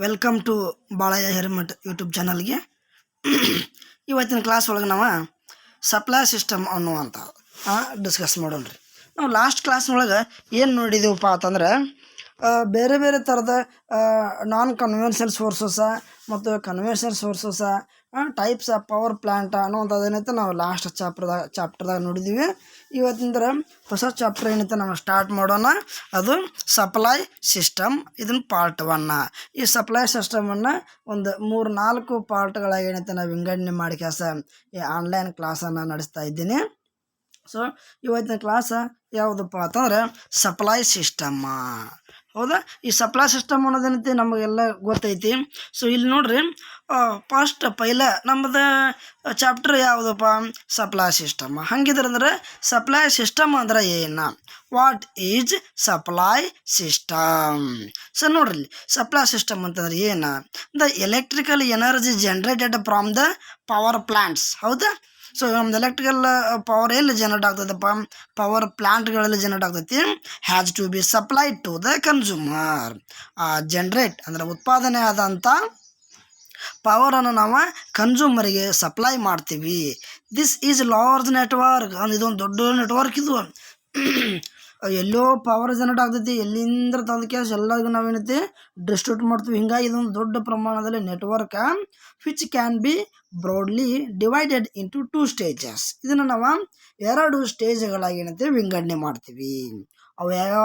Welcome to Balayya Hiremath YouTube ಚಾನಲ್ಗೆ. ಇವತ್ತಿನ class ಒಳಗೆ ನಾವು ಸಪ್ಲೈ ಸಿಸ್ಟಮ್ ಅನ್ನುವಂಥ ಡಿಸ್ಕಸ್ ಮಾಡೋಣ್ರಿ. ನಾವು ಲಾಸ್ಟ್ ಕ್ಲಾಸ್ನೊಳಗೆ ಏನು ನೋಡಿದೀವಪ್ಪ ಅಂತಂದ್ರೆ ಬೇರೆ ಬೇರೆ ಥರದ ನಾನ್ ಕನ್ವೆನ್ಷನಲ್ ಸೋರ್ಸಸ ಮತ್ತು conventional sources types of power plant ಅನ್ನುವಂಥದ್ದು ಏನೈತೆ ನಾವು ಲಾಸ್ಟ್ ಚಾಪ್ಟರ್ದಾಗ ನೋಡಿದ್ದೀವಿ. ಇವತ್ತಿಂದ್ರೆ ಹೊಸ ಚಾಪ್ಟರ್ ಏನೈತೆ ನಾವು ಸ್ಟಾರ್ಟ್ ಮಾಡೋಣ. ಅದು ಸಪ್ಲೈ ಸಿಸ್ಟಮ್. ಇದನ್ನು ಪಾರ್ಟ್ 1. ಈ ಸಪ್ಲೈ ಸಿಸ್ಟಮನ್ನು ಒಂದು 3-4 ಪಾರ್ಟ್ಗಳಾಗಿ ಏನೈತೆ ನಾವು ವಿಂಗಡಣೆ ಮಾಡಿ ಈ ಆನ್ಲೈನ್ ಕ್ಲಾಸನ್ನು ನಡೆಸ್ತಾ ಇದ್ದೀನಿ. ಸೊ ಇವತ್ತಿನ ಕ್ಲಾಸ್ ಯಾವುದಪ್ಪ ಅಂತಂದ್ರೆ ಸಪ್ಲೈ ಸಿಸ್ಟಮ್. ಹೌದಾ? ಈ ಸಪ್ಲೈ ಸಿಸ್ಟಮ್ ಅನ್ನೋದೇನೈತಿ ನಮಗೆಲ್ಲ ಗೊತ್ತೈತಿ. ಸೊ ಇಲ್ಲಿ ನೋಡ್ರಿ, ಫಸ್ಟ್ ಪೈಲ ನಮ್ಮದು ಚಾಪ್ಟರ್ ಯಾವುದಪ್ಪ? Supply system. ಹಂಗಿದ್ರಂದ್ರೆ ಸಪ್ಲೈ ಸಿಸ್ಟಮ್ ಅಂದ್ರೆ ಏನು? What is supply system? So ನೋಡ್ರಿ, ಸಪ್ಲೈ ಸಿಸ್ಟಮ್ ಅಂತಂದ್ರೆ ಏನು? The electrical energy generated from the power plants. ಹೌದಾ? ಸೊ ನಮ್ದು ಎಲೆಕ್ಟ್ರಿಕಲ್ ಪವರ್ ಎಲ್ಲಿ ಜನರೇಟ್ ಆಗ್ತದಪ್ಪ? ಪವರ್ ಪ್ಲಾಂಟ್ಗಳಲ್ಲಿ ಜನರೇಟ್ ಆಗ್ತೈತಿ. Has to be supplied to the consumer. Generate ಅಂದರೆ ಉತ್ಪಾದನೆ ಆದಂಥ ಪವರನ್ನು ನಾವು ಕನ್ಸ್ಯೂಮರಿಗೆ ಸಪ್ಲೈ ಮಾಡ್ತೀವಿ. This is large network. ಇದೊಂದು ದೊಡ್ಡ ನೆಟ್ವರ್ಕ್. ಇದು ಎಲ್ಲೋ ಪವರ್ ಜನರೇಟ್ ಆಗ್ತೈತಿ, ಎಲ್ಲಿಂದ ತಂದು ಕ್ಯಾಶ್ ಎಲ್ಲರಿಗೂ ನಾವೇನೈತಿ ಡಿಸ್ಟ್ರಿಬ್ಯೂಟ್ ಮಾಡ್ತೀವಿ. ಹಿಂಗಾಗಿ ಇದೊಂದು ದೊಡ್ಡ ಪ್ರಮಾಣದಲ್ಲಿ network which can be broadly divided into 2 stages. ಇದನ್ನು ನಾವು 2 ಸ್ಟೇಜ್ಗಳಾಗಿ ಏನೈತಿ ವಿಂಗಡಣೆ ಮಾಡ್ತೀವಿ. ಅವು ಯಾವ?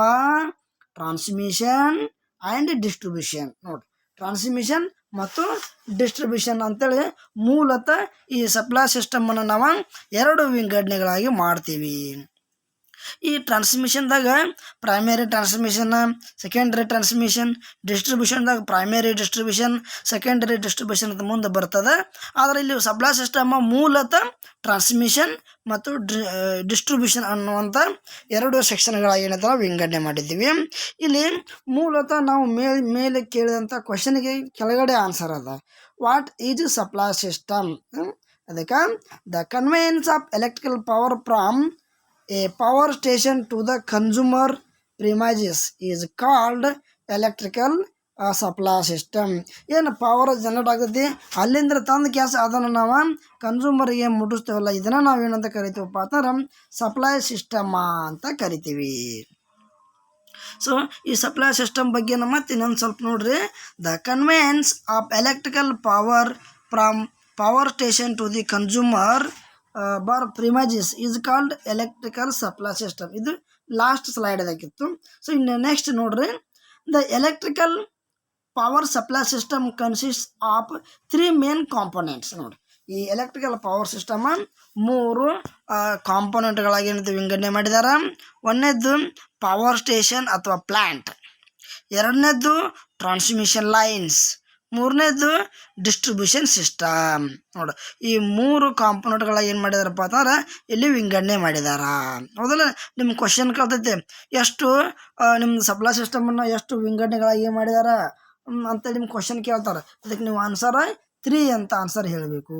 Transmission and distribution. ನೋಡಿ, ಟ್ರಾನ್ಸ್ಮಿಷನ್ ಮತ್ತು ಡಿಸ್ಟ್ರಿಬ್ಯೂಷನ್ ಅಂತೇಳಿ ಮೂಲತಃ ಈ ಸಪ್ಲೈ ಸಿಸ್ಟಮನ್ನು ನಾವು 2 ವಿಂಗಡಣೆಗಳಾಗಿ ಮಾಡ್ತೀವಿ. ಈ ಟ್ರಾನ್ಸ್ಮಿಷನ್ದಾಗ ಪ್ರೈಮರಿ ಟ್ರಾನ್ಸ್ಮಿಷನ್, ಸೆಕೆಂಡ್ರಿ ಟ್ರಾನ್ಸ್ಮಿಷನ್, ಡಿಸ್ಟ್ರಿಬ್ಯೂಷನ್ದಾಗ ಪ್ರೈಮರಿ ಡಿಸ್ಟ್ರಿಬ್ಯೂಷನ್, ಸೆಕೆಂಡರಿ ಡಿಸ್ಟ್ರಿಬ್ಯೂಷನ್ ಅಂತ ಮುಂದೆ ಬರ್ತದೆ. ಆದರೆ ಇಲ್ಲಿ ಸಪ್ಲೈ ಸಿಸ್ಟಮ್ ಮೂಲತಃ ಟ್ರಾನ್ಸ್ಮಿಷನ್ ಮತ್ತು ಡಿಸ್ಟ್ರಿಬ್ಯೂಷನ್ ಅನ್ನುವಂಥ 2 ಸೆಕ್ಷನ್ಗಳಾಗಿ ಏನಂತ ನಾವು ವಿಂಗಡಣೆ ಮಾಡಿದ್ದೀವಿ. ಇಲ್ಲಿ ಮೂಲತಃ ನಾವು ಮೇಲೆ ಕೇಳಿದಂಥ ಕ್ವಶನ್ಗೆ ಕೆಳಗಡೆ ಆನ್ಸರ್ ಅದ. What is supply system? ಅದಕ್ಕೆ the conveyance of electrical power from a power station to the consumer premises is called electrical supply system. ಏನು ಪವರ್ ಜನರೇಟ್ ಆಗ್ತೈತಿ ಅಲ್ಲಿಂದ ತಂದು ಕ್ಯಾಸ್ ಅದನ್ನು ನಾವು ಕನ್ಸ್ಯೂಮರಿಗೆ ಮುಟ್ಟಿಸ್ತೇವಲ್ಲ, ಇದನ್ನು ನಾವೇನಂತ ಕರಿತೀವಪ್ಪ ಅಂತಂದ್ರೆ ಸಪ್ಲೈ ಸಿಸ್ಟಮ್ ಅಂತ ಕರಿತೀವಿ. ಸೊ ಈ ಸಪ್ಲೈ ಸಿಸ್ಟಮ್ ಬಗ್ಗೆ ಮತ್ತೆ ಇನ್ನೊಂದು ಸ್ವಲ್ಪ ನೋಡ್ರಿ. The conveyance of electrical power from power station to the consumer premises is called electrical supply system. ಇದು ಲಾಸ್ಟ್ ಸ್ಲೈಡ್ದಾಗಿತ್ತು. ಸೊ ಇನ್ನು ನೆಕ್ಸ್ಟ್ ನೋಡ್ರಿ, the electrical power supply system consist of 3 main components. ನೋಡಿ, ಈ ಎಲೆಕ್ಟ್ರಿಕಲ್ ಪವರ್ ಸಿಸ್ಟಮ್ 3 ಕಾಂಪೊನೆಂಟ್ಗಳಾಗಿ ಏನಂತ ವಿಂಗಡಣೆ ಮಾಡಿದ್ದಾರೆ. ಒಂದನೇದ್ದು power station ಅಥವಾ ಪ್ಲ್ಯಾಂಟ್, ಎರಡನೇದ್ದು ಟ್ರಾನ್ಸ್ಮಿಷನ್ ಲೈನ್ಸ್, ಮೂರನೇದು ಡಿಸ್ಟ್ರಿಬ್ಯೂಷನ್ ಸಿಸ್ಟಮ್. ನೋಡಿ, ಈ 3 ಕಾಂಪೊನೆಂಟ್ಗಳಾಗಿ ಏನು ಮಾಡಿದಾರಪ್ಪ ಅಂತಂದ್ರೆ ಇಲ್ಲಿ ವಿಂಗಡಣೆ ಮಾಡಿದಾರ. ಹೌದಲ್ಲ? ನಿಮ್ಮ ಕ್ವಶನ್ ಕೇಳ್ತೈತೆ, ಎಷ್ಟು ನಿಮ್ಮ ಸಪ್ಲೈ ಸಿಸ್ಟಮನ್ನು ಎಷ್ಟು ವಿಂಗಡಣೆಗಳಾಗಿ ಏನು ಮಾಡಿದಾರ ಅಂತೇಳಿ ನಿಮ್ಮ ಕ್ವಶನ್ ಕೇಳ್ತಾರೆ. ಅದಕ್ಕೆ ನೀವು ಆನ್ಸರ್ 3 ಅಂತ ಆನ್ಸರ್ ಹೇಳಬೇಕು.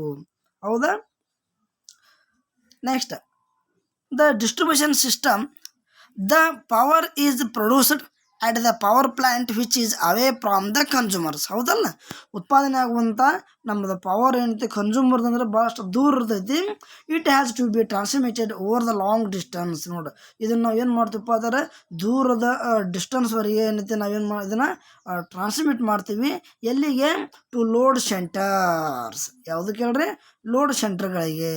ಹೌದಾ? Next, the distribution system, the power is produced at the power plant which is away from the consumers. ಹೌದಲ್ಲ? ಉತ್ಪಾದನೆ ಆಗುವಂಥ ನಮ್ಮದು ಪವರ್ ಏನೈತಿ ಕನ್ಸ್ಯೂಮರ್ದು ಅಂದ್ರೆ ಭಾಳಷ್ಟು ದೂರ ಇರ್ತೈತಿ. It has to be transmitted over the long distance. ನೋಡಿ, ಇದನ್ನು ನಾವು ಏನು ಮಾಡ್ತೀವಪ್ಪ ಅಂದರೆ ದೂರದ ಡಿಸ್ಟೆನ್ಸ್ವರೆಗೆ ಏನೈತಿ ನಾವೇನು ಇದನ್ನು ಟ್ರಾನ್ಸ್ಮಿಟ್ ಮಾಡ್ತೀವಿ. ಎಲ್ಲಿಗೆ? To load centres. ಯಾವುದಕ್ಕೆ ಹೇಳ್ರಿ? ಲೋಡ್ ಸೆಂಟರ್ಗಳಿಗೆ.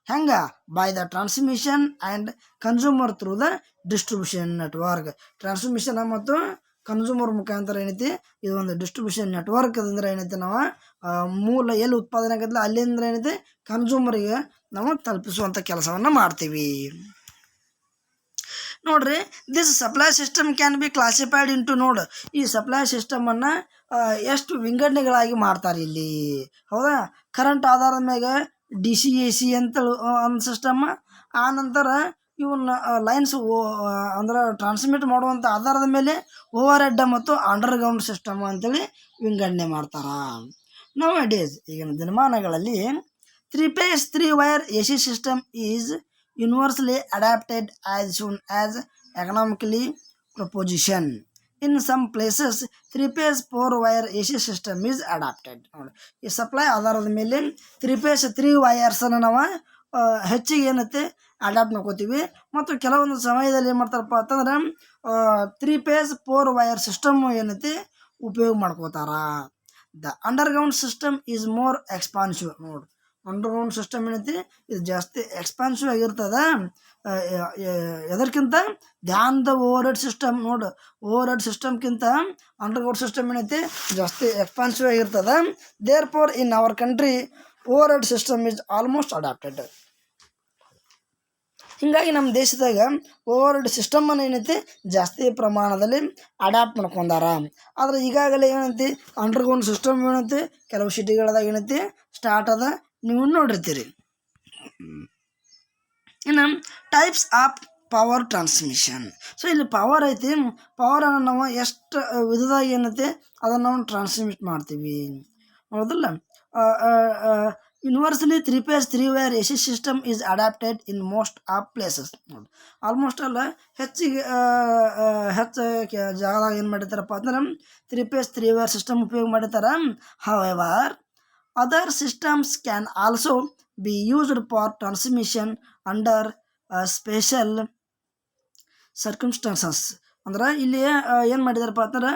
ಹೆಂಗೆ? By the transmission and consumer through the distribution network. Transmission ಮತ್ತು ಕನ್ಸ್ಯೂಮರ್ ಮುಖಾಂತರ ಏನೈತಿ ಇದು ಒಂದು ಡಿಸ್ಟ್ರಿಬ್ಯೂಷನ್ ನೆಟ್ವರ್ಕ್. ಅದಂದ್ರೆ ಏನೈತಿ ನಾವು ಮೂಲ ಎಲ್ಲಿ ಉತ್ಪಾದನೆ ಆಗತ್ತಲ್ಲ ಅಲ್ಲಿಂದ ಏನೈತಿ ಕನ್ಸ್ಯೂಮರಿಗೆ ನಾವು ತಲುಪಿಸುವಂಥ ಕೆಲಸವನ್ನು ಮಾಡ್ತೀವಿ. ನೋಡ್ರಿ, this supply system can be classified into. ನೋಡು, ಈ ಸಪ್ಲೈ ಸಿಸ್ಟಮನ್ನು ಎಷ್ಟು ವಿಂಗಡಣೆಗಳಾಗಿ ಮಾಡ್ತಾರೆ ಇಲ್ಲಿ. ಹೌದಾ? ಕರೆಂಟ್ ಆಧಾರದ ಮ್ಯಾಗ DC AC ಅಂತ ಒಂದು ಸಿಸ್ಟಮ್, ಆನಂತರ ಇವನ್ನ ಲೈನ್ಸ್ ಅಂದ್ರೆ ಟ್ರಾನ್ಸ್ಮಿಟ್ ಮಾಡುವಂಥ ಆಧಾರದ ಮೇಲೆ ಓವರ್ ಹೆಡ್ ಮತ್ತು ಅಂಡರ್ಗ್ರೌಂಡ್ ಸಿಸ್ಟಮ್ ಅಂತೇಳಿ ವಿಂಗಡಣೆ ಮಾಡ್ತಾರೆ. ನೌ ಡೇಸ್ ಈಗಿನ ದಿನಮಾನಗಳಲ್ಲಿ 3 phase 3 wire AC system is universally adapted as soon as economically proposition. In some places 3-phase 4-wire AC system is adapted. ನೋಡಿ, ಈ ಸಪ್ಲೈ ಆಧಾರದ ಮೇಲೆ 3-phase 3 ವೈರ್ಸನ್ನು ನಾವು ಹೆಚ್ಚಿಗೆ ಏನೈತಿ ಅಡಾಪ್ಟ್ ಮಾಡ್ಕೋತೀವಿ. ಮತ್ತು ಕೆಲವೊಂದು ಸಮಯದಲ್ಲಿ ಏನು ಮಾಡ್ತಾರಪ್ಪ ಅಂತಂದ್ರೆ 3-phase 4-wire ಸಿಸ್ಟಮ್ ಏನೈತಿ ಉಪಯೋಗ ಮಾಡ್ಕೋತಾರ. The underground system is more expensive. ನೋಡಿ, ಅಂಡರ್ಗ್ರೌಂಡ್ ಸಿಸ್ಟಮ್ ಏನೈತಿ ಇದು ಜಾಸ್ತಿ ಎಕ್ಸ್ಪಾನ್ಸಿವ್ ಆಗಿರ್ತದೆ. ಎದರ್ಕಿಂತ ಧ್ಯಾನದ ಓವರ್ ಹೆಡ್ ಸಿಸ್ಟಮ್. ನೋಡಿ, ಓವರ್ ಹೆಡ್ ಸಿಸ್ಟಮ್ಗಿಂತ ಅಂಡರ್ಗ್ರೌಂಡ್ ಸಿಸ್ಟಮ್ ಏನೈತಿ ಜಾಸ್ತಿ ಎಕ್ಸ್ಪಾನ್ಸಿವ್ ಆಗಿರ್ತದೆ. Therefore in our country overhead system is almost adapted. ಹೀಗಾಗಿ ನಮ್ಮ ದೇಶದಾಗ ಓವರ್ ಹೆಡ್ ಸಿಸ್ಟಮನ್ನು ಏನೈತಿ ಜಾಸ್ತಿ ಪ್ರಮಾಣದಲ್ಲಿ ಅಡಾಪ್ಟ್ ಮಾಡ್ಕೊಂಡಾರ. ಆದರೆ ಈಗಾಗಲೇ ಏನೈತಿ ಅಂಡರ್ಗ್ರೌಂಡ್ ಸಿಸ್ಟಮ್ ಏನೈತಿ ಕೆಲವು ಸಿಟಿಗಳದಾಗ ಏನೈತಿ ಸ್ಟಾರ್ಟ್ ಅದ, ನೀವು ನೋಡಿರ್ತೀರಿ. ಇನ್ನು types of power transmission. So ಇಲ್ಲಿ ಪವರ್ ಐತಿ, ಪವರನ್ನು ನಾವು ಎಷ್ಟು ವಿಧದಾಗ ಏನೈತಿ ಅದನ್ನು ನಾವು ಟ್ರಾನ್ಸ್ಮಿಟ್ ಮಾಡ್ತೀವಿ, ಹೌದಲ್ಲ. Universally 3-phase 3-wire AC system is adapted in most of places. ನೋಡಿ, ಆಲ್ಮೋಸ್ಟ್ ಅಲ್ಲ ಹೆಚ್ಚಿಗೆ ಜಾಗದಾಗ ಏನು ಮಾಡಿರ್ತಾರಪ್ಪ ಅಂದ್ರೆ 3-phase 3-wire ಸಿಸ್ಟಮ್ ಉಪಯೋಗ ಮಾಡಿರ್ತಾರೆ. However other systems can also be used for transmission under special circumstances. ಅಂದ್ರೆ ಇಲ್ಲಿ ಏನು ಮಾಡಿದಾರಪ್ಪ ಅಂತಂದ್ರೆ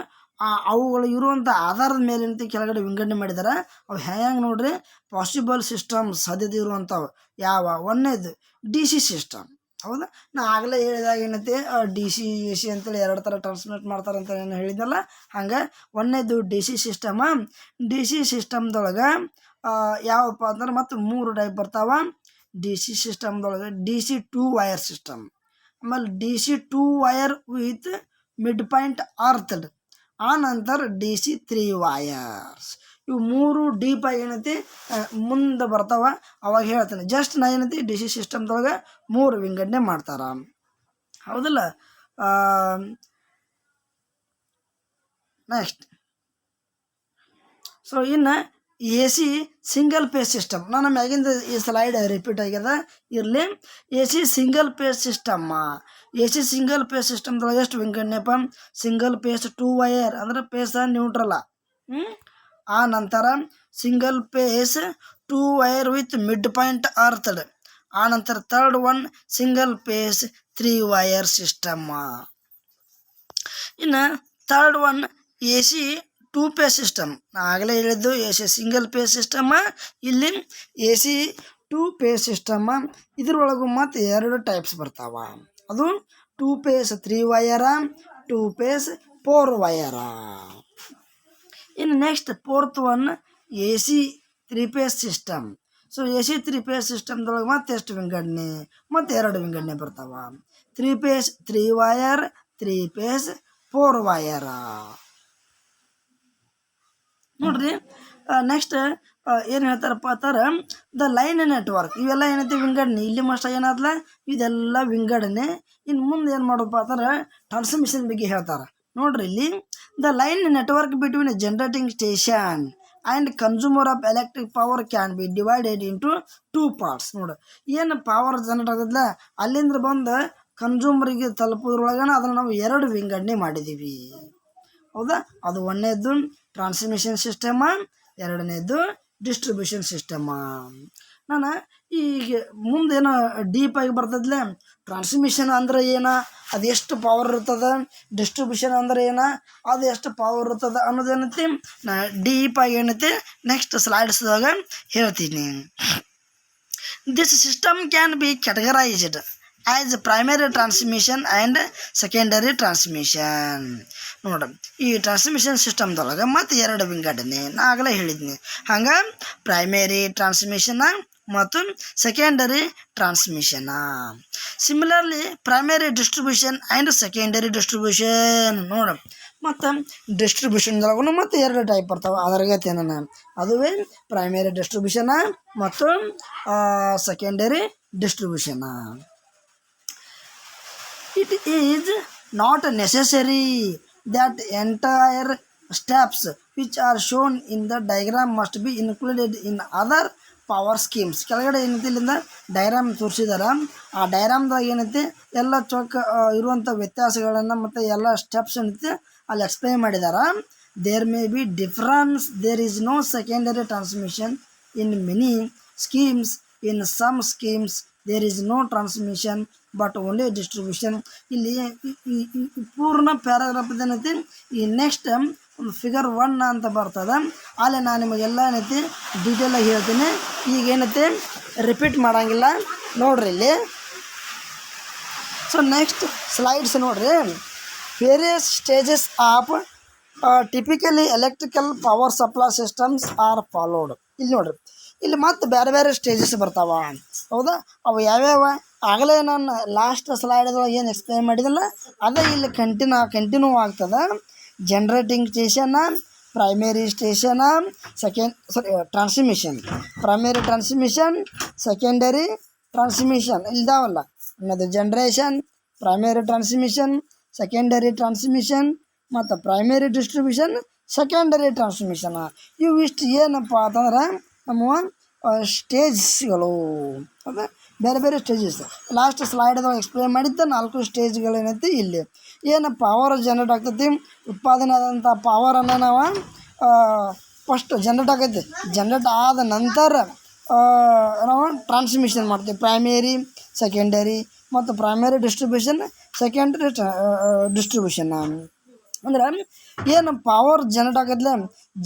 ಅವುಗಳು ಇರುವಂಥ ಆಧಾರದ ಮೇಲೆ ಏನಂತ ಕೆಳಗಡೆ ವಿಂಗಡಣೆ ಮಾಡಿದ್ದಾರೆ. ಅವು ಹೆಂಗೆ ನೋಡ್ರಿ, ಪಾಸಿಬಲ್ ಸಿಸ್ಟಮ್ ಸಾಧ್ಯತೆ ಇರುವಂಥವು ಯಾವ. ಒಂದನೇದು DC ಸಿಸ್ಟಮ್. ಹೌದಾ, ನಾ ಆಗಲೇ ಹೇಳಿದಾಗ ಏನೈತಿ DC AC ಅಂತೇಳಿ 2 ಥರ ಟ್ರಾನ್ಸ್ಮಿಟ್ ಮಾಡ್ತಾರೆ ಅಂತ ಏನು ಹೇಳಿದ್ನಲ್ಲ, ಹಂಗೆ ಒಂದನೇದು DC ಸಿಸ್ಟಮ. DC ಸಿಸ್ಟಮ್ದೊಳಗೆ ಯಾವಪ್ಪ ಅಂದ್ರೆ ಮತ್ತು 3 ಟೈಪ್ ಬರ್ತಾವ. DC ಸಿಸ್ಟಮ್ದೊಳಗೆ DC 2 ವೈರ್ ಸಿಸ್ಟಮ್, ಆಮೇಲೆ DC 2 wire with mid point earthed, ಆ ನಂತರ DC 3 ವೈರ್ಸ್. ಇವು 3 ಡೀಪಾಗಿ ಏನೈತಿ ಮುಂದೆ ಬರ್ತಾವ, ಅವಾಗ ಹೇಳ್ತೇನೆ. ಜಸ್ಟ್ ನಾ ಏನೈತಿ DC ಸಿಸ್ಟಮ್ದೊಳಗೆ 3 ವಿಂಗಡಣೆ ಮಾಡ್ತಾರ, ಹೌದಲ್ಲ. ನೆಕ್ಸ್ಟ್, ಸೊ ಇನ್ನು AC ಸಿಂಗಲ್ ಪೇಸ್ ಸಿಸ್ಟಮ್. ನಾನು ಮ್ಯಾಗಿಂದ ಈ ಸ್ಲೈಡ್ ರಿಪೀಟ್ ಆಗ್ಯದ ಇರಲಿ. AC single phase system. AC single phase ಸಿಸ್ಟಮ್ದೊಳಗೆ ಎಷ್ಟು ವಿಂಗಡಣೆಪ್ಪ? ಸಿಂಗಲ್ ಪೇಸ್ 2 ವೈರ್ ಅಂದರೆ ಪೇಸ ನ್ಯೂಟ್ರಲ್ಲ. ಆ ನಂತರ single phase 2 wire with mid point earthed. ಆ ನಂತರ third one single phase 3 wire system. ಇನ್ನು third one AC 2 phase system. ನಾ ಆಗಲೇ ಹೇಳಿದ್ದು AC ಸಿಂಗಲ್ ಪೇಸ್ ಸಿಸ್ಟಮ್ಮ, ಇಲ್ಲಿ AC 2 ಪೇಸ್ ಸಿಸ್ಟಮ್ಮ. ಇದ್ರೊಳಗೂ ಮತ್ತು 2 ಟೈಪ್ಸ್ ಬರ್ತಾವ. ಅದು 2 ಪೇಸ್ 3 ವೈರ, 2 ಪೇಸ್ 4 ವೈರ. ಇನ್ನು next fourth one AC 3 phase system. So AC 3 phase ಸಿಸ್ಟಮ್ದೊಳಗೆ ಮತ್ತೆ ಎಷ್ಟು ವಿಂಗಡಣೆ? ಮತ್ತು 2 ವಿಂಗಡಣೆ ಬರ್ತಾವ. 3 ಪೇಸ್ 3 ವೈರ್, 3 ಪೇಸ್ 4 ವೈರ. ನೋಡ್ರಿ, ನೆಕ್ಸ್ಟ್ ಏನು ಹೇಳ್ತಾರಪ್ಪ ಅಂತಾರೆ, ದ ಲೈನ್ ನೆಟ್ವರ್ಕ್. ಇವೆಲ್ಲ ಏನೈತಿ ವಿಂಗಡಣೆ. ಇಲ್ಲಿ ಮಸ್ಟ್ ಏನಾದ್ಲ ಇದೆಲ್ಲ ವಿಂಗಡಣೆ. ಇನ್ನು ಮುಂದೆ ಏನು ಮಾಡೋಪ್ಪ ಅಂತಾರೆ ಟ್ರಾನ್ಸ್ಮಿಷನ್ ಬಗ್ಗೆ ಹೇಳ್ತಾರೆ. ನೋಡ್ರಿ, ಇಲ್ಲಿ the line network between generating station and consumer of electric power can be divided into 2 parts. ನೋಡು, ಏನು ಪವರ್ ಜನರೇಟ್ ಆಗದಲ್ಲ ಅಲ್ಲಿಂದ ಬಂದು ಕನ್ಸ್ಯೂಮರಿಗೆ ತಲುಪೋದ್ರೊಳಗನ ಅದನ್ನು ನಾವು 2 ವಿಂಗಡಣೆ ಮಾಡಿದ್ದೀವಿ, ಹೌದಾ. ಅದು ಒಂದನೇದು ಟ್ರಾನ್ಸ್ಮಿಷನ್ ಸಿಸ್ಟಮ, ಎರಡನೇದು ಡಿಸ್ಟ್ರಿಬ್ಯೂಷನ್ ಸಿಸ್ಟಮ. ನಾನು ಈಗ ಮುಂದೇನೋ ಡೀಪಾಗಿ ಬರ್ತದಲೆ ಟ್ರಾನ್ಸ್ಮಿಷನ್ ಅಂದ್ರೆ ಏನು, ಅದು ಎಷ್ಟು ಪವರ್ ಇರ್ತದೆ, ಡಿಸ್ಟ್ರಿಬ್ಯೂಷನ್ ಅಂದ್ರೆ ಏನು, ಅದು ಎಷ್ಟು ಪವರ್ ಇರ್ತದೆ ಅನ್ನೋದೇನೈತಿ ನಾ ಡೀಪಾಗಿ ಏನೈತಿ ನೆಕ್ಸ್ಟ್ ಸ್ಲೈಡ್ಸ್ದಾಗ ಹೇಳ್ತೀನಿ. This system can be categorised as primary transmission and secondary transmission. ನೋಡ, ಈ ಟ್ರಾನ್ಸ್ಮಿಷನ್ ಸಿಸ್ಟಮ್ದೊಳಗೆ ಮತ್ತು 2 ವಿಂಗಡಣೆ ನಾ ಆಗಲೇ ಹೇಳಿದ್ನಿ. ಹಂಗೆ ಪ್ರೈಮರಿ ಟ್ರಾನ್ಸ್ಮಿಷನ ಮತ್ತು secondary transmission. Similarly primary distribution and secondary distribution. ನೋಡು, ಮತ್ತು ಡಿಸ್ಟ್ರಿಬ್ಯೂಷನ್ದೊಳಗೂ ಮತ್ತು 2 ಟೈಪ್ ಬರ್ತಾವೆ. ಅದರಾಗೈತೆ ನಾನು ಅದುವೇ ಪ್ರೈಮರಿ ಡಿಸ್ಟ್ರಿಬ್ಯೂಷನ ಮತ್ತು secondary ಡಿಸ್ಟ್ರಿಬ್ಯೂಷನ. It is not necessary that entire steps which are shown in the diagram must be included in other power schemes. ಕೆಳಗಡೆ ಏನೈತಿ ಇಲ್ಲಿಂದ ಡೈರಾಮ್ ತೋರಿಸಿದಾರ. ಆ ಡೈರಾಮ್ದಾಗ ಏನೈತಿ ಎಲ್ಲ ಚೌಕ ಇರುವಂಥ ವ್ಯತ್ಯಾಸಗಳನ್ನು ಮತ್ತು ಎಲ್ಲ ಸ್ಟೆಪ್ಸ್ ಏನೈತಿ ಅಲ್ಲಿ ಎಕ್ಸ್ಪ್ಲೈನ್ ಮಾಡಿದಾರ. There may be difference, there is no secondary transmission in many schemes, in some schemes there is no transmission but only distribution. ಇಲ್ಲಿ ಈ ಪೂರ್ಣ ಪ್ಯಾರಾಗ್ರಾಫ್ ಏನೈತಿ ಈ ನೆಕ್ಸ್ಟ್ ಒಂದು ಫಿಗರ್ 1 ಅಂತ ಬರ್ತದೆ. ಅಲ್ಲಿ ನಾನು ನಿಮಗೆಲ್ಲ ಏನೈತಿ ಡೀಟೇಲಾಗಿ ಹೇಳ್ತೀನಿ. ಈಗ ಏನೈತಿ ರಿಪೀಟ್ ಮಾಡೋಂಗಿಲ್ಲ ನೋಡ್ರಿ ಇಲ್ಲಿ. ಸೊ ನೆಕ್ಸ್ಟ್ ಸ್ಲೈಡ್ಸ್ ನೋಡ್ರಿ. Various stages of typically electrical power supply systems are followed. ಇಲ್ಲಿ ನೋಡ್ರಿ, ಇಲ್ಲಿ ಮತ್ತೆ ಬೇರೆ ಬೇರೆ ಸ್ಟೇಜಸ್ ಬರ್ತಾವ. ಹೌದಾ, ಅವು ಯಾವ್ಯಾವ ಆಗಲೇ ನಾನು ಲಾಸ್ಟ್ ಸ್ಲೈಡ್ದೊಳಗೆ ಏನು ಎಕ್ಸ್ಪ್ಲೈನ್ ಮಾಡಿದಲ್ಲ ಅದೇ ಇಲ್ಲಿ ಕಂಟಿನ್ಯೂ ಆಗ್ತದೆ. Generating station, primary station, transmission, primary transmission, secondary transmission ಇಲ್ದಾವಲ್ಲ ಅನ್ನೋದು generation, primary transmission, secondary transmission ಮತ್ತು ಪ್ರೈಮರಿ ಡಿಸ್ಟ್ರಿಬ್ಯೂಷನ್, ಸೆಕೆಂಡರಿ ಟ್ರಾನ್ಸ್ಮಿಷನ್. ಇವು ಇಷ್ಟು ಏನಪ್ಪ ಅಂತಂದ್ರೆ ನಮ್ಮ ಸ್ಟೇಜ್ಸ್ಗಳು. ಅದೇ ಬೇರೆ ಬೇರೆ ಸ್ಟೇಜಸ್ ಲಾಸ್ಟ್ ಸ್ಲೈಡ್ದಾಗ ಎಕ್ಸ್ಪ್ಲೇನ್ ಮಾಡಿದ್ದ 4 ಸ್ಟೇಜ್ಗಳೇನೈತಿ ಇಲ್ಲಿ. ಏನು ಪವರ್ ಜನರೇಟ್ ಆಗ್ತೈತಿ, ಉತ್ಪಾದನೆ ಆದಂಥ ಪವರನ್ನು ನಾವು ಫಸ್ಟ್ ಜನರೇಟ್ ಆಗೈತಿ, ಜನರೇಟ್ ಆದ ನಂತರ ನಾವು ಟ್ರಾನ್ಸ್ಮಿಷನ್ ಮಾಡ್ತೀವಿ. ಪ್ರೈಮರಿ, ಸೆಕೆಂಡರಿ ಮತ್ತು ಪ್ರೈಮರಿ ಡಿಸ್ಟ್ರಿಬ್ಯೂಷನ್, ಸೆಕೆಂಡರಿ ಡಿಸ್ಟ್ರಿಬ್ಯೂಷನ್. ಅಂದ್ರೆ ಏನು ಪವರ್ ಜನರೇಟ್ ಆಗೈತಿಲ್ಲ,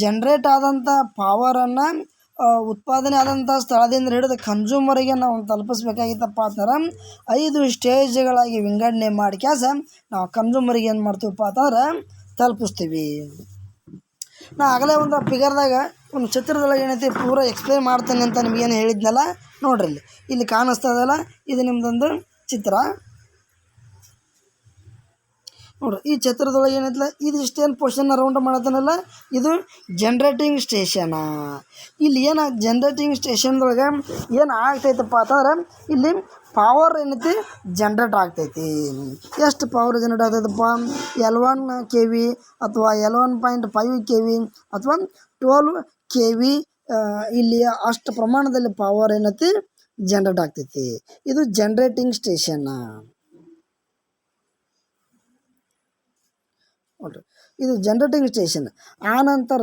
ಜನರೇಟ್ ಆದಂಥ ಪವರನ್ನು ಉತ್ಪಾದನೆ ಆದಂಥ ಸ್ಥಳದಿಂದ ಹಿಡಿದು ಕನ್ಸ್ಯೂಮರಿಗೆ ನಾವು ತಲುಪಿಸ್ಬೇಕಾಗಿತ್ತಪ್ಪ ಅಂತಂದ್ರೆ 5 ಸ್ಟೇಜ್ಗಳಾಗಿ ವಿಂಗಡಣೆ ಮಾಡಿ ನಾವು ಕನ್ಸ್ಯೂಮರಿಗೆ ಏನು ಮಾಡ್ತೀವಪ್ಪ ಅಂತಂದ್ರೆ ತಲುಪಿಸ್ತೀವಿ. ನಾ ಆಗಲೇ ಒಂದು ಫಿಗರ್ದಾಗ ಒಂದು ಚಿತ್ರದೊಳಗೆ ಏನೈತಿ ಪೂರ ಎಕ್ಸ್ಪ್ಲೈನ್ ಮಾಡ್ತೇನೆ ಅಂತ ನಿಮಗೇನು ಹೇಳಿದ್ನಲ್ಲ ನೋಡ್ರಿ. ಇಲ್ಲಿ ಕಾಣಿಸ್ತದಲ್ಲ, ಇದು ನಿಮ್ಮದೊಂದು ಚಿತ್ರ ನೋಡ್ರಿ. ಈ ಚಿತ್ರದೊಳಗೆ ಏನೈತಲ್ಲ ಇದು ಇಷ್ಟೇನು ಪೋರ್ಷನ್ನ ರೌಂಡ್ ಮಾಡತ್ತನಲ್ಲ ಇದು ಜನ್ರೇಟಿಂಗ್ ಸ್ಟೇಷನ. ಇಲ್ಲಿ ಏನು ಜನ್ರೇಟಿಂಗ್ ಸ್ಟೇಷನ್ದೊಳಗೆ ಏನು ಆಗ್ತೈತಪ್ಪ ಅಂತಂದ್ರೆ ಇಲ್ಲಿ ಪವರ್ ಏನೈತಿ ಜನ್ರೇಟ್ ಆಗ್ತೈತಿ. ಎಷ್ಟು ಪವರ್ ಜನರೇಟ್ ಆಗ್ತೈತಪ್ಪ, L1 kV ಅಥವಾ L1.5 kV ಅಥವಾ 12 kV. ಇಲ್ಲಿ ಅಷ್ಟು ಪ್ರಮಾಣದಲ್ಲಿ ಪವರ್ ಏನೈತಿ ಜನ್ರೇಟ್ ಆಗ್ತೈತಿ. ಇದು ಜನ್ರೇಟಿಂಗ್ ಸ್ಟೇಷನ್ ನೋಡ್ರಿ. ಇದು ಜನ್ರೇಟಿಂಗ್ ಸ್ಟೇಷನ್. ಆ ನಂತರ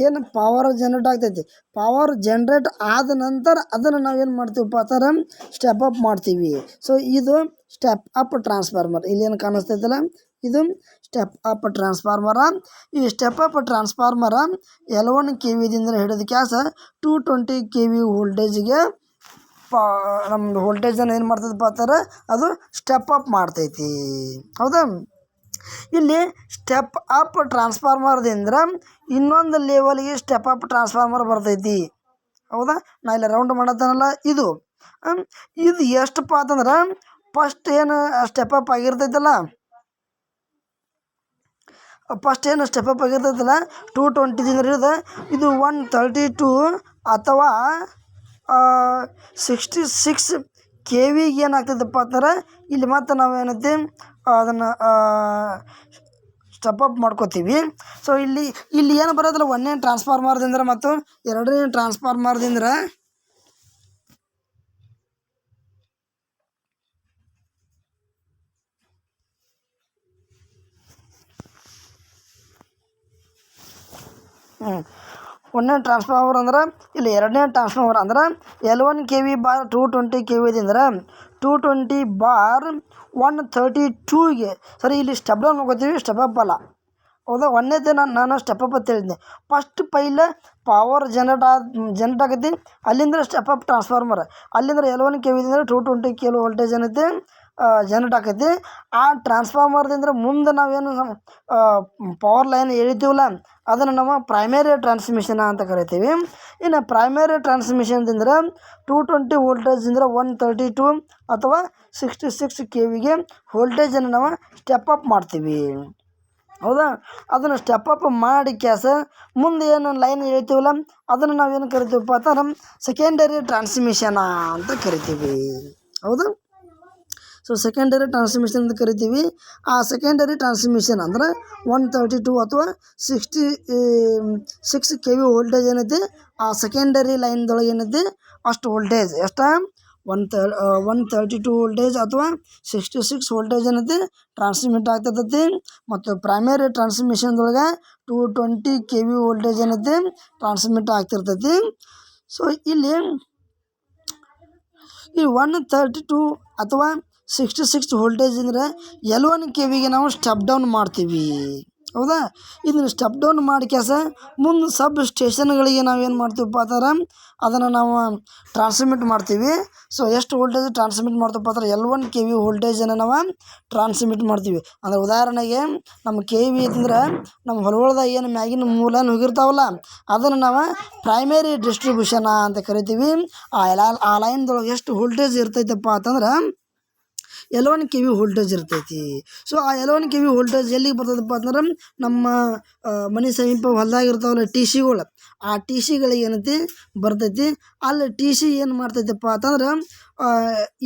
ಏನು ಪವರ್ ಜನ್ರೇಟ್ ಆಗ್ತೈತಿ, ಪವರ್ ಜನ್ರೇಟ್ ಆದ ನಂತರ ಅದನ್ನು ನಾವೇನು ಮಾಡ್ತೀವಪ್ಪ ಅಂತಂದ್ರೆ ಸ್ಟೆಪ್ ಅಪ್ ಮಾಡ್ತೀವಿ. ಸೊ ಇದು ಸ್ಟೆಪ್ ಅಪ್ ಟ್ರಾನ್ಸ್ಫಾರ್ಮರ್. ಇಲ್ಲೇನು ಕಾಣಿಸ್ತೈತಲ್ಲ ಇದು ಸ್ಟೆಪ್ ಅಪ್ ಟ್ರಾನ್ಸ್ಫಾರ್ಮರ. ಈ ಸ್ಟೆಪ್ ಅಪ್ ಟ್ರಾನ್ಸ್ಫಾರ್ಮರ L1 kVದಿಂದ ಹಿಡಿದು 220 kV ವೋಲ್ಟೇಜಿಗೆ ನಮ್ಮದು ವೋಲ್ಟೇಜನ್ನು ಏನು ಮಾಡ್ತೈತಪ್ಪ ಅಂತಾರೆ ಅದು ಸ್ಟೆಪ್ ಅಪ್ ಮಾಡ್ತೈತಿ. ಹೌದಾ, ಇಲ್ಲಿ ಸ್ಟೆಪ್ ಅಪ್ ಟ್ರಾನ್ಸ್ಫಾರ್ಮರ್ದಿಂದ ಇನ್ನೊಂದು ಲೆವೆಲ್ಗೆ ಸ್ಟೆಪ್ ಅಪ್ ಟ್ರಾನ್ಸ್ಫಾರ್ಮರ್ ಬರ್ತೈತಿ. ಹೌದಾ, ನಾ ಇಲ್ಲಿ ರೌಂಡ್ ಮಾಡತ್ತನಲ್ಲ ಇದು ಎಷ್ಟಪ್ಪ ಅಂತಂದ್ರೆ ಫಸ್ಟ್ ಏನು ಸ್ಟೆಪ್ ಅಪ್ ಆಗಿರ್ತೈತಲ್ಲ, ಫಸ್ಟ್ ಏನು ಸ್ಟೆಪ್ ಅಪ್ ಆಗಿರ್ತೈತಲ್ಲ 220ದಿಂದ ಹಿಡಿದು ಇದು 132 ಅಥವಾ 66 kV ಏನಾಗ್ತೈತಪ್ಪ ಅಂತಂದ್ರೆ ಇಲ್ಲಿ ಮತ್ತೆ ನಾವು ಏನೈತಿ ಅದನ್ನು ಸ್ಟೆಪ್ ಅಪ್ ಮಾಡ್ಕೋತೀವಿ. ಸೊ ಇಲ್ಲಿ ಏನು ಬರೋದಿಲ್ಲ, 1ನೇ ಟ್ರಾನ್ಸ್ಫಾರ್ಮರ್ದಿಂದ ಮತ್ತು 2ನೇ ಟ್ರಾನ್ಸ್ಫಾರ್ಮರ್ದಿಂದ ಒಂದನೇ ಟ್ರಾನ್ಸ್ಫಾರ್ಮರ್ ಅಂದ್ರೆ ಇಲ್ಲಿ 2ನೇ ಟ್ರಾನ್ಸ್ಫಾರ್ಮರ್ ಅಂದ್ರೆ L1 kV ಬಾರ್ 220 kVದಿಂದ 220 ಬಾರ್ 132ಗೆ. ಸರಿ, ಇಲ್ಲಿ ಸ್ಟೆಪ್ ಡೌನ್ ಹೋಗ್ತೀವಿ, ಸ್ಟೆಪ್ ಅಪ್ ಅಲ್ಲ. ಹೌದಾ, ಒಂದೇದೇ ನಾನು ಸ್ಟೆಪ್ ಅಪ್ ಅಂತ ಹೇಳಿದ್ದೆ. ಫಸ್ಟ್ ಪೈಲೆ ಪವರ್ ಜನರೇಟ್ ಆಗೈತಿ, ಅಲ್ಲಿಂದ ಸ್ಟೆಪ್ ಅಪ್ ಟ್ರಾನ್ಸ್ಫಾರ್ಮರ್, ಅಲ್ಲಿಂದ L1 kVದಿಂದ 220 kV ವೋಲ್ಟೇಜ್ ಏನೈತಿ ಜನರೇಟ್ ಆಕೈತಿ. ಆ ಟ್ರಾನ್ಸ್ಫಾರ್ಮರ್ದಿಂದ ಮುಂದೆ ನಾವೇನು ಪವರ್ ಲೈನ್ ಎಳಿತೀವಲ್ಲ ಅದನ್ನು ನಾವು ಪ್ರೈಮರಿ ಟ್ರಾನ್ಸ್ಮಿಷನ್ ಅಂತ ಕರಿತೀವಿ. ಇನ್ನು ಪ್ರೈಮರಿ ಟ್ರಾನ್ಸ್ಮಿಷನ್ದಿಂದ 220 ವೋಲ್ಟೇಜಿಂದ 132 ಅಥವಾ 66 kVಗೆ ವೋಲ್ಟೇಜನ್ನು ನಾವು ಸ್ಟೆಪ್ ಅಪ್ ಮಾಡ್ತೀವಿ. ಹೌದಾ, ಅದನ್ನು ಸ್ಟೆಪ್ ಅಪ್ ಮಾಡಿ ಮುಂದೆ ಏನು ಲೈನ್ ಎಳಿತೀವಲ್ಲ ಅದನ್ನು ನಾವೇನು ಕರಿತೀವಪ್ಪ ಅಂತಂದ್ರೆ ಸೆಕೆಂಡರಿ ಟ್ರಾನ್ಸ್ಮಿಷನ್ ಅಂತ ಕರಿತೀವಿ. ಹೌದು, ಸೊ ಸೆಕೆಂಡರಿ ಟ್ರಾನ್ಸ್ಮಿಷನ್ ಅಂತ ಕರಿತೀವಿ. ಆ ಸೆಕೆಂಡರಿ ಟ್ರಾನ್ಸ್ಮಿಷನ್ ಅಂದ್ರೆ 132 ಅಥವಾ 66 KV ವೋಲ್ಟೇಜ್ ಏನೈತಿ ಆ ಸೆಕೆಂಡರಿ ಲೈನ್ದೊಳಗೆ ಏನೈತಿ ಅಷ್ಟು ವೋಲ್ಟೇಜ್ ಎಷ್ಟು 132 ವೋಲ್ಟೇಜ್ ಅಥವಾ 66 ವೋಲ್ಟೇಜ್ ಏನೈತಿ ಟ್ರಾನ್ಸ್ಮಿಟ್ ಆಗ್ತೈತಿ. ಮತ್ತು ಪ್ರೈಮರಿ ಟ್ರಾನ್ಸ್ಮಿಷನ್ದೊಳಗೆ 220 KV ವೋಲ್ಟೇಜ್ ಏನೈತಿ ಟ್ರಾನ್ಸ್ಮಿಟ್ ಆಗ್ತಿರ್ತೈತಿ. ಸೊ ಇಲ್ಲಿ ಈ 132 ಅಥವಾ 66 ವೋಲ್ಟೇಜ್ ಅಂದರೆ L1 KVಗೆ ನಾವು ಸ್ಟೆಪ್ ಡೌನ್ ಮಾಡ್ತೀವಿ, ಹೌದಾ. ಇದನ್ನು ಸ್ಟೆಪ್ ಡೌನ್ ಮಾಡಿ ಮುಂದೆ ಸಬ್ ಸ್ಟೇಷನ್ಗಳಿಗೆ ನಾವೇನು ಮಾಡ್ತೀವಪ್ಪ ಅಂದ್ರೆ ಅದನ್ನು ನಾವು ಟ್ರಾನ್ಸ್ಮಿಟ್ ಮಾಡ್ತೀವಿ. ಸೊ ಎಷ್ಟು ವೋಲ್ಟೇಜ್ ಟ್ರಾನ್ಸ್ಮಿಟ್ ಮಾಡ್ತೀವಪ್ಪ ಅಂದ್ರೆ L1 KV ವೋಲ್ಟೇಜನ್ನು ನಾವು ಟ್ರಾನ್ಸ್ಮಿಟ್ ಮಾಡ್ತೀವಿ. ಅಂದರೆ ಉದಾಹರಣೆಗೆ ನಮ್ಮ KV ಅಂತಂದ್ರೆ ನಮ್ಮ ಹೊಲಗೊಳ್ದಾಗ ಏನು ಮ್ಯಾಗಿನ ಮೂಲನ ಹೋಗಿರ್ತಾವಲ್ಲ ಅದನ್ನು ನಾವು ಪ್ರೈಮರಿ ಡಿಸ್ಟ್ರಿಬ್ಯೂಷನ್ ಅಂತ ಕರಿತೀವಿ. ಆ ಲೈನ್ದೊಳಗೆ ಎಷ್ಟು ವೋಲ್ಟೇಜ್ ಇರ್ತೈತಪ್ಪ ಅಂತಂದ್ರೆ L1 KV ವೋಲ್ಟೇಜ್ ಇರ್ತೈತಿ. ಸೊ ಆ L1 KV ವೋಲ್ಟೇಜ್ ಎಲ್ಲಿಗೆ ಬರ್ತದಪ್ಪ ಅಂದ್ರೆ ನಮ್ಮ ಮನೆ ಸಮೀಪ ಹೊಲ್ದಾಗ ಇರ್ತಾವಲ್ಲ TCಗಳು, ಆ TCಗಳಿಗೆ ಏನೈತಿ ಬರ್ತೈತಿ. ಅಲ್ಲಿ TC ಏನು ಮಾಡ್ತೈತಪ್ಪ ಅಂತಂದ್ರೆ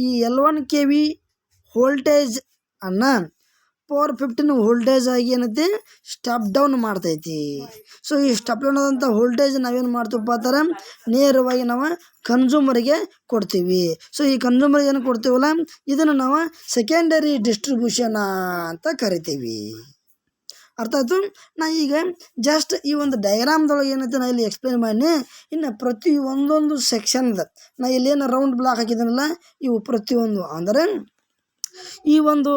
ಈ L1 KV ವೋಲ್ಟೇಜ್ ಅನ್ನು 415 ವೋಲ್ಟೇಜ್ ಆಗಿ ಏನೈತಿ ಸ್ಟೆಪ್ ಡೌನ್ ಮಾಡ್ತೈತಿ. ಸೊ ಈ ಸ್ಟೆಪ್ ಡೌನ್ ಆದಂಥ ವೋಲ್ಟೇಜ್ ನಾವೇನು ಮಾಡ್ತೀವಪ್ಪ ಅಂತಾರೆ ನೇರವಾಗಿ ನಾವು ಕನ್ಸ್ಯೂಮರಿಗೆ ಕೊಡ್ತೀವಿ. ಸೊ ಈ ಕನ್ಸ್ಯೂಮರ್ ಏನು ಕೊಡ್ತೀವಲ್ಲ ಇದನ್ನು ನಾವು ಸೆಕೆಂಡರಿ ಡಿಸ್ಟ್ರಿಬ್ಯೂಷನ್ ಅಂತ ಕರಿತೀವಿ. ಅರ್ಥ ಆಯ್ತು. ನಾ ಈಗ ಜಸ್ಟ್ ಈ ಒಂದು ಡಯಾಗ್ರಾಮ್ದೊಳಗೆ ಏನೈತೆ ನಾ ಇಲ್ಲಿ ಎಕ್ಸ್ಪ್ಲೇನ್ ಮಾಡಿ. ಇನ್ನು ಪ್ರತಿ ಒಂದೊಂದು ಸೆಕ್ಷನ್ದು ನಾ ಇಲ್ಲೇನು ರೌಂಡ್ ಬ್ಲಾಕ್ ಹಾಕಿದ್ದೀನಲ್ಲ ಇವು ಪ್ರತಿಯೊಂದು ಅಂದರೆ ಈ ಒಂದು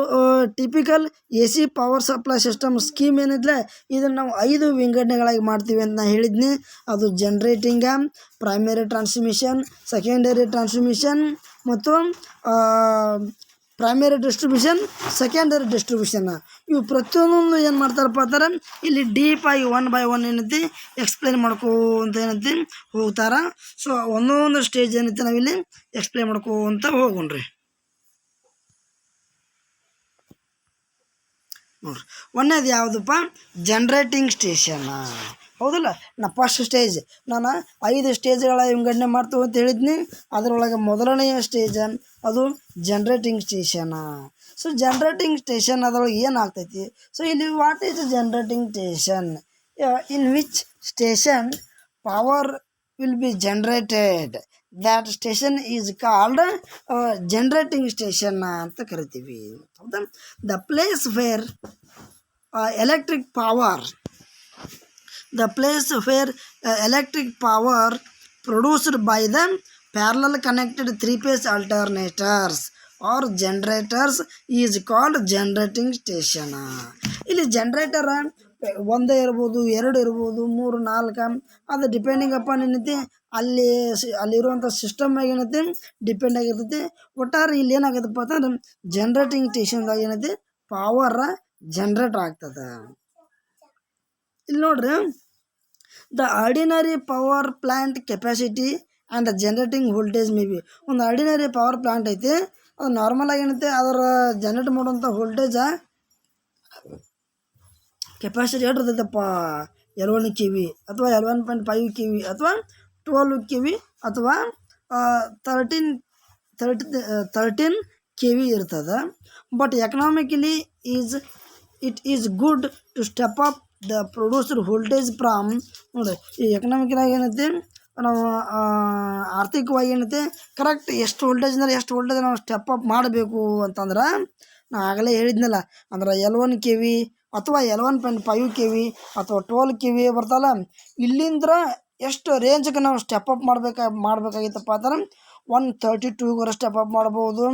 typical AC power supply system scheme ಏನಿದ್ರೆ ಇದನ್ನು ನಾವು 5 ವಿಂಗಡಣೆಗಳಾಗಿ ಮಾಡ್ತೀವಿ ಅಂತ ನಾನು ಹೇಳಿದ್ನಿ. ಅದು generating, primary transmission, secondary transmission ಮತ್ತು ಪ್ರೈಮರಿ ಡಿಸ್ಟ್ರಿಬ್ಯೂಷನ್, ಸೆಕೆಂಡರಿ ಡಿಸ್ಟ್ರಿಬ್ಯೂಷನ್. ಇವು ಪ್ರತಿಯೊಂದೊಂದು ಏನು ಮಾಡ್ತಾರಪ್ಪ ಅಂತಾರೆ ಇಲ್ಲಿ ಡೀಪಾಗಿ 1 by 1 ಏನೈತಿ ಎಕ್ಸ್ಪ್ಲೇನ್ ಮಾಡ್ಕೋಂತ ಏನೈತಿ ಹೋಗ್ತಾರೆ. ಸೊ ಒಂದೊಂದು ಸ್ಟೇಜ್ ಏನೈತಿ ನಾವಿಲ್ಲಿ ಎಕ್ಸ್ಪ್ಲೇನ್ ಮಾಡ್ಕೋಂತ ಹೋಗೋಣ್ರಿ. ನೋಡ್ರಿ, ಒಂದೇದು ಯಾವುದಪ್ಪ ಜನ್ರೇಟಿಂಗ್ ಸ್ಟೇಷನ್, ಹೌದಲ್ಲ. ನಾ ಫಸ್ಟ್ ಸ್ಟೇಜ್ ನಾನು 5 ಸ್ಟೇಜ್ಗಳ ವಿಂಗಡಣೆ ಮಾಡ್ತೀವಿ ಅಂತ ಹೇಳಿದ್ನಿ. ಅದರೊಳಗೆ ಮೊದಲನೆಯ ಸ್ಟೇಜ್ ಅದು generating station. So generating station ಅದರೊಳಗೆ ಏನಾಗ್ತೈತಿ. ಸೊ ಇಲ್ಲಿ what is generating station, in which station power will be generated, that station is called generating station ಅಂತ ಕರಿತೀವಿ, ಹೌದಾ. the place where electric power produced by the parallel connected 3-phase alternators or generators is called generating station. ಇಲ್ಲಿ generator ಒಂದೇ ಇರ್ಬೋದು, 2 ಇರ್ಬೋದು, 3, 4 ಅದು depending upon ಏನೈತಿ ಅಲ್ಲಿರುವಂಥ ಸಿಸ್ಟಮ್ನಾಗ ಏನೈತಿ ಡಿಪೆಂಡ್ ಆಗಿರ್ತೈತಿ. ಒಟ್ಟಾರೆ ಇಲ್ಲಿ ಏನಾಗತ್ತಪ್ಪ ಅಂತಂದ್ರೆ ಜನ್ರೇಟಿಂಗ್ ಸ್ಟೇಷನ್ದಾಗ ಏನೈತಿ ಪವರ್ ಜನ್ರೇಟ್ ಆಗ್ತದೆ. ಇಲ್ಲಿ ನೋಡ್ರಿ, the ordinary power plant capacity and generating voltage may be. ಒಂದು ಆರ್ಡಿನರಿ ಪವರ್ ಪ್ಲ್ಯಾಂಟ್ ಐತಿ, ಅದು ನಾರ್ಮಲಾಗಿ ಏನೈತೆ ಅದರ ಜನರೇಟ್ ಮಾಡುವಂಥ ವೋಲ್ಟೇಜ ಕೆಪಾಸಿಟಿ ಎಷ್ಟು ಇರ್ತೈತಪ್ಪ, L1 KV ಅಥವಾ 11.5 KV ಅಥವಾ 12 KV ಅಥವಾ 13 KV ಇರ್ತದೆ. But economically it is good to step up the produced voltage from. ನೋಡಿ, ಈ ಎಕನಾಮಿಕಲಾಗಿ ಏನೈತಿ ನಾವು ಆರ್ಥಿಕವಾಗಿ ಏನೈತಿ ಕರೆಕ್ಟ್ ಎಷ್ಟು ವೋಲ್ಟೇಜ್ನಲ್ಲಿ ಎಷ್ಟು ವೋಲ್ಟೇಜ್ ನಾವು ಸ್ಟೆಪ್ ಅಪ್ ಮಾಡಬೇಕು ಅಂತಂದ್ರೆ ನಾ ಆಗಲೇ ಹೇಳಿದ್ನಲ್ಲ, ಅಂದ್ರೆ L1 KV ಅಥವಾ 11.5 KV ಅಥವಾ 12 KV ಬರ್ತಲ್ಲ, ಇಲ್ಲಿಂದ ಎಷ್ಟು ರೇಂಜ್ಗೆ ನಾವು ಸ್ಟೆಪ್ ಅಪ್ ಮಾಡಬೇಕಾಗಿತ್ತಪ್ಪ ಅಂದ್ರೆ 132 ಸ್ಟೆಪ್ ಅಪ್ ಮಾಡ್ಬೋದು,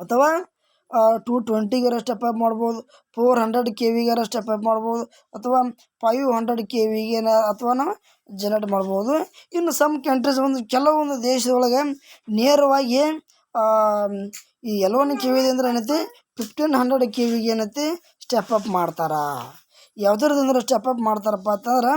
ಅಥವಾ 220 ಸ್ಟೆಪ್ ಅಪ್ ಮಾಡ್ಬೋದು, 400 KVಗಾರ ಸ್ಟೆಪ್ ಅಪ್ ಮಾಡ್ಬೋದು, ಅಥವಾ 500 KVಗೆ ಅಥವಾ ನಾವು ಜನರೇಟ್ ಮಾಡ್ಬೋದು. ಇನ್ನು ಸಮ್ ಕಂಟ್ರೀಸ್ ಕೆಲವೊಂದು ದೇಶದೊಳಗೆ ನೇರವಾಗಿ ಈ L1 KV ಅಂದ್ರೆ ಏನೈತಿ 1500 KVಗೆ ಏನೈತಿ ಸ್ಟೆಪ್ ಅಪ್ ಮಾಡ್ತಾರೆ. ಯಾವುದ್ರದಂದ್ರೆ ಸ್ಟೆಪ್ ಅಪ್ ಮಾಡ್ತಾರಪ್ಪ ಅಂತಂದ್ರೆ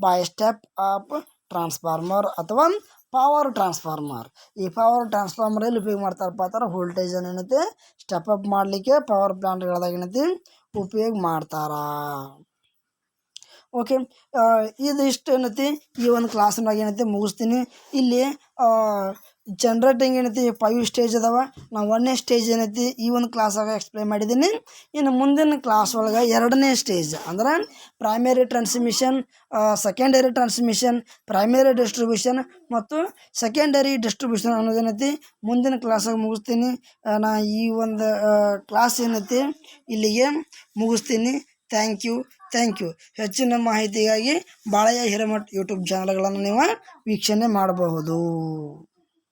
ಬೈ ಸ್ಟೆಪ್ ಅಪ್ ಟ್ರಾನ್ಸ್ಫಾರ್ಮರ್ ಅಥವಾ ಪವರ್ ಟ್ರಾನ್ಸ್ಫಾರ್ಮರ್. ಈ ಪವರ್ ಟ್ರಾನ್ಸ್ಫಾರ್ಮರ್ ಎಲ್ಲಿ ಉಪಯೋಗ ಮಾಡ್ತಾರಪ್ಪ ಅಂತಾರೆ ವೋಲ್ಟೇಜನ್ನು ಏನೈತಿ ಸ್ಟೆಪ್ ಅಪ್ ಮಾಡಲಿಕ್ಕೆ ಪವರ್ ಪ್ಲಾಂಟ್ಗಳದಾಗ ಏನೈತಿ ಉಪಯೋಗ ಮಾಡ್ತಾರೆ. ಓಕೆ, ಇದು ಇಷ್ಟು ಏನೈತಿ ಈ ಒಂದು ಕ್ಲಾಸ್ನಾಗ ಏನೈತಿ ಮುಗಿಸ್ತೀನಿ. ಇಲ್ಲಿ ಜನ್ರೇಟಿಂಗ್ ಏನೈತಿ 5 ಸ್ಟೇಜ್ ಅದಾವ. ನಾವು 1ನೇ ಸ್ಟೇಜ್ ಏನೈತಿ ಈ ಒಂದು ಕ್ಲಾಸಾಗ ಎಕ್ಸ್ಪ್ಲೇನ್ ಮಾಡಿದ್ದೀನಿ. ಇನ್ನು ಮುಂದಿನ ಕ್ಲಾಸ್ ಒಳಗೆ 2ನೇ ಸ್ಟೇಜ್ ಅಂದ್ರೆ primary transmission, secondary transmission, primary distribution ಮತ್ತು ಸೆಕೆಂಡರಿ ಡಿಸ್ಟ್ರಿಬ್ಯೂಷನ್ ಅನ್ನೋದೇನೈತಿ ಮುಂದಿನ ಕ್ಲಾಸಾಗ ಮುಗಿಸ್ತೀನಿ. ನಾ ಈ ಒಂದು ಕ್ಲಾಸ್ ಏನೈತಿ ಇಲ್ಲಿಗೆ ಮುಗಿಸ್ತೀನಿ. Thank you. ಹೆಚ್ಚಿನ ಮಾಹಿತಿಗಾಗಿ ಬಾಳಯ್ಯ ಹಿರೇಮಠ್ ಯೂಟ್ಯೂಬ್ ಚಾನಲ್ಗಳನ್ನು ನೀವು ವೀಕ್ಷಣೆ ಮಾಡಬಹುದು.